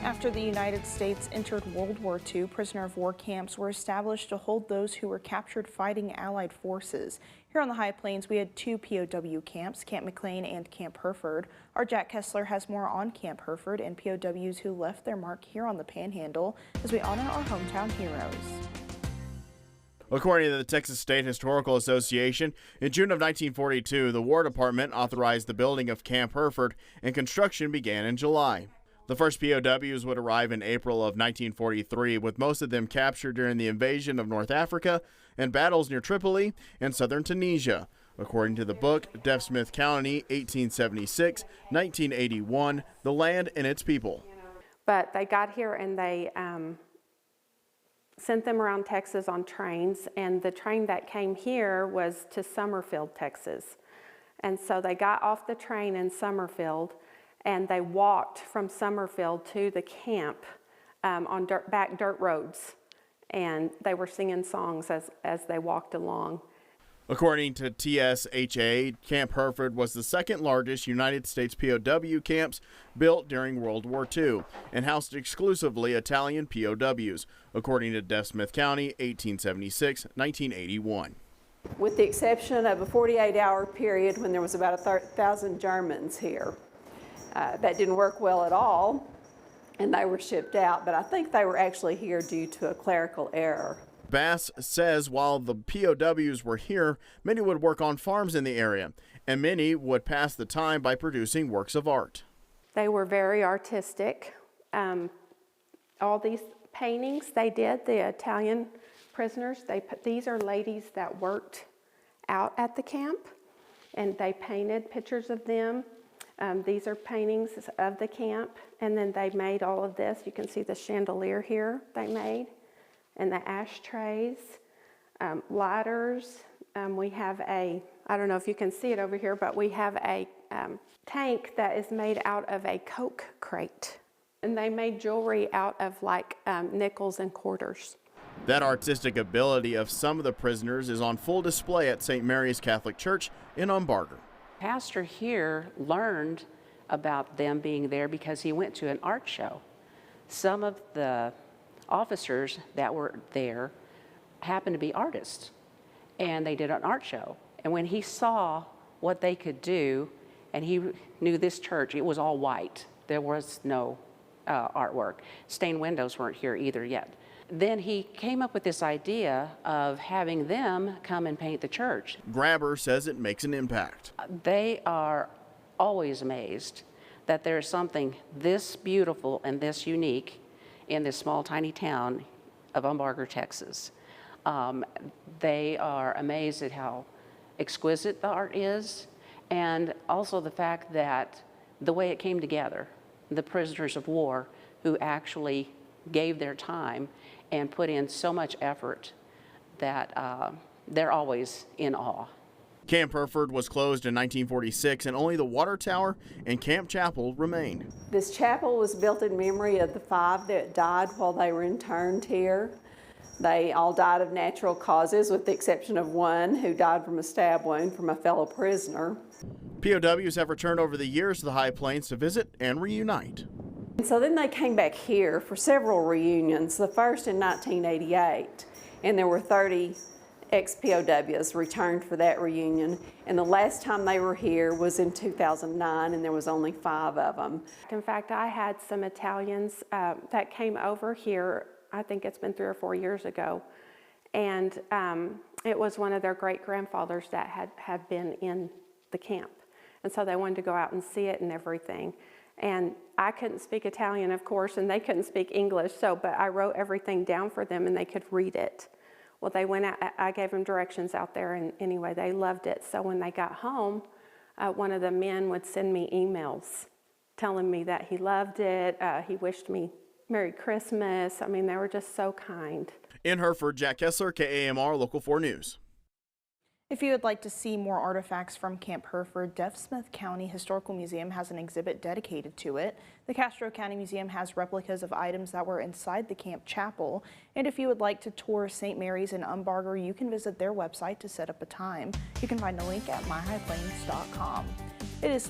After the United States entered World War II, prisoner of war camps were established to hold those who were captured fighting Allied forces. Here on the High Plains, we had two POW camps, Camp McLean and Camp Hereford. Our Jack Kessler has more on Camp Hereford and POWs who left their mark here on the Panhandle as we honor our hometown heroes. According to the Texas State Historical Association, in June of 1942, the War Department authorized the building of Camp Hereford, and construction began in July. The first POWs would arrive in April of 1943, with most of them captured during the invasion of North Africa and battles near Tripoli and southern Tunisia. According to the book, Deaf Smith County, 1876-1981, The Land and Its People. But they got here and they sent them around Texas on trains, and the train that came here was to Summerfield, Texas. And so they got off the train in Summerfield and they walked from Summerfield to the camp on back dirt roads, and they were singing songs as they walked along. According to TSHA, Camp Hereford was the second largest United States POW camps built during World War II and housed exclusively Italian POWs, according to Deaf Smith County, 1876-1981. With the exception of a 48-hour period when there was about 1,000 Germans here. That didn't work well at all, and they were shipped out, but I think they were actually here due to a clerical error. Bass says while the POWs were here, many would work on farms in the area, and many would pass the time by producing works of art. They were very artistic. All these paintings they did, the Italian prisoners, these are ladies that worked out at the camp, and they painted pictures of them. These are paintings of the camp, and then they made all of this. You can see the chandelier here they made, and the ashtrays, lighters. We have I don't know if you can see it over here, but we have a tank that is made out of a Coke crate. And they made jewelry out of like nickels and quarters. That artistic ability of some of the prisoners is on full display at St. Mary's Catholic Church in Umbarger. Pastor here learned about them being there because he went to an art show. Some of the officers that were there happened to be artists, and they did an art show. And when he saw what they could do, and he knew this church, it was all white. There was no artwork. Stained windows weren't here either yet. Then he came up with this idea of having them come and paint the church. Grabber says it makes an impact. They are always amazed that there's something this beautiful and this unique in this small, tiny town of Umbarger, Texas. They are amazed at how exquisite the art is, and also the fact that the way it came together, the prisoners of war who actually gave their time and put in so much effort that they're always in awe. Camp Hereford was closed in 1946, and only the water tower and camp chapel remained. This chapel was built in memory of the 5 that died while they were interned here. They all died of natural causes, with the exception of one who died from a stab wound from a fellow prisoner. POWs have returned over the years to the High Plains to visit and reunite. And so then they came back here for several reunions, the first in 1988, and there were 30 ex-POWs returned for that reunion, and the last time they were here was in 2009, and there was only 5 of them. In fact, I had some Italians that came over here, I think it's been 3 or 4 years ago, and it was one of their great-grandfathers that had been in the camp, and so they wanted to go out and see it and everything. And I couldn't speak Italian, of course, and they couldn't speak English, but I wrote everything down for them and they could read it. Well, they went out, I gave them directions out there, and anyway, they loved it. So when they got home, one of the men would send me emails telling me that he loved it, he wished me Merry Christmas. I mean, they were just so kind. In Hereford, Jack Kessler, KAMR Local 4 News. If you would like to see more artifacts from Camp Hereford, Deaf Smith County Historical Museum has an exhibit dedicated to it. The Castro County Museum has replicas of items that were inside the camp chapel. And if you would like to tour St. Mary's in Umbarger, you can visit their website to set up a time. You can find a link at myhighplains.com. It is